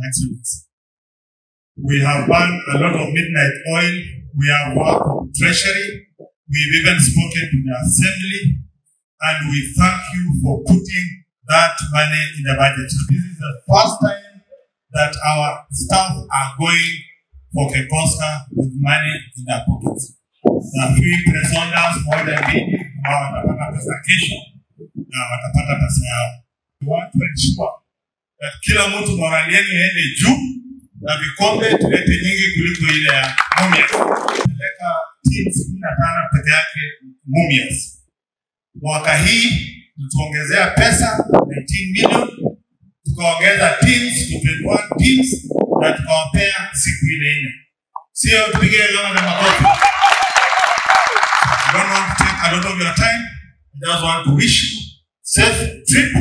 Accidents. We have burned a lot of midnight oil. We have worked with Treasury. We've even spoken to the Assembly, and we thank you for putting that money in the budget. This is the first time that our staff are going for Kekoska with money in their pockets. The few presenters more than me, watapata pesa kesho na watapata pesa yao. We want to ensure that kila mtu morali yenu iende juu na vikombe tulete nyingi kuliko ile ya Mumias. Tuleka teams 15 peke yake Mumias. Mwaka hii tutuongezea pesa 19 million, tukaongeza teams to 21 teams na tukawapea siku ile. Sio tupige ngoma na makofi. I don't want to take a lot of your time. I just want to wish you safe trip.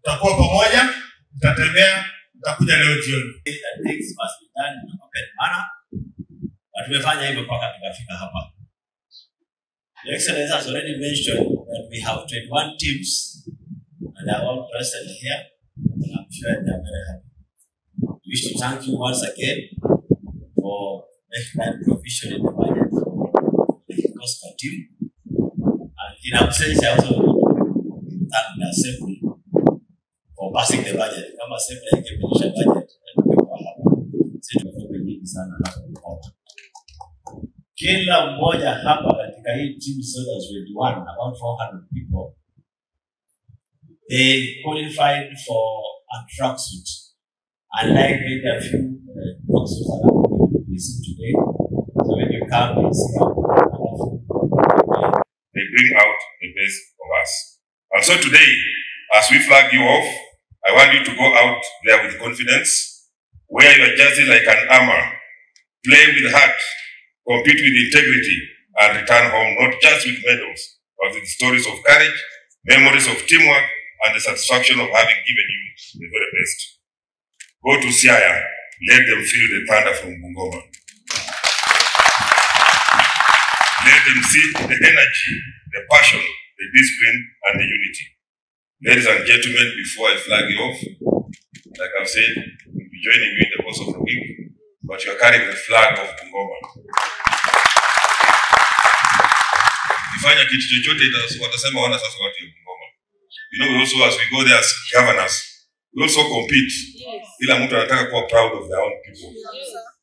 Tutakuwa pamoja, tutatembea, tutakuja leo jioni. Things must be done in a open manner. But tumefanya hivyo mpaka tukafika hapa. Your Excellency has already mentioned that we have 21 teams and they are all present here. And I'm sure they are very happy. We wish to thank you once again for making that provision in the budget for the Kekoska team. And in absence, I also thank the Assembly for passing the budget. Kama Assembly haikamilisha budget, tutakuwa hapa. Sisi tumefanya nyingi sana hapa kwa. Kila mmoja hapa katika hii team soldiers will be one, about 400 people. They qualified for a tracksuit. Unlike maybe a few tracksuits that are received today. So when you come, you see how they bring out the best of us. And so today, as we flag you off, I want you to go out there with confidence, wear your jersey like an armor, play with heart, compete with integrity, and return home not just with medals, but with stories of courage, memories of teamwork, and the satisfaction of having given you the very best. Go to Siaya, let them feel the thunder from Bungoma. Let them see the energy, the passion, the discipline, and the unity. Ladies and gentlemen, before I flag you off, like I've said, we'll be joining you in the course of the week, but you're carrying the flag of Bungoma. Kifanya kitu chochote watasema wana sasa watu ya Bungoma. You know, we also, as we go there as governors, we also compete. Ila mtu anataka kuwa proud of their own people.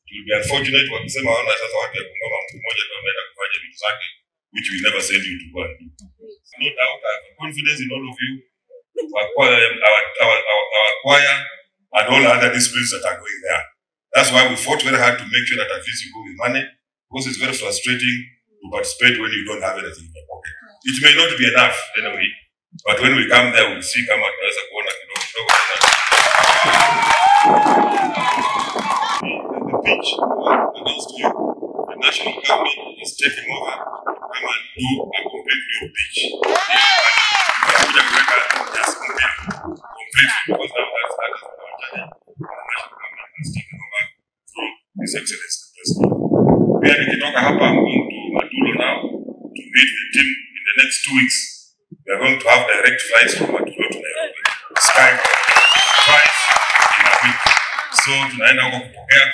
It will be unfortunate wakisema wana sasa watu ya Bungoma mtu mmoja tu ameenda kufanya vitu zake, which we never send you to go and do. No doubt, I have confidence in all of you, our choir, and all other disciplines that are going there. That's why we fought very hard to make sure that at least you go with money, because it's very frustrating to participate when you don't have anything in your pocket. It may not be enough anyway, but when we come there, we'll see kama tunaweza kuona kidogo kidogo. The pitch announced to you, the national government is taking over. Come and do a complete new pitch. Just completely, because now that's our challenge. The national government has taken over through His Excellency the President. We are nikitoka hapa, I'm going to Matulo now to meet the team in the next 2 weeks. We are going to have direct flights from Matulo to Nairobi. Sky twice in a week. So tunaenda huko kupokea,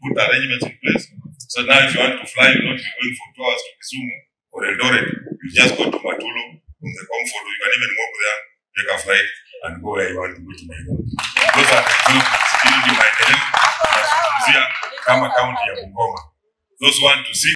put arrangements in place. So now if you want to fly, you'll not be going for 2 hours to Kisumu or Eldoret. You just go to Matulo from the comfort. You can even walk there, take a flight, and go where you want to go to Nairobi. Those are the developments in maendeleo tunazungumzia kama kaunti ya Bungoma. Those want to see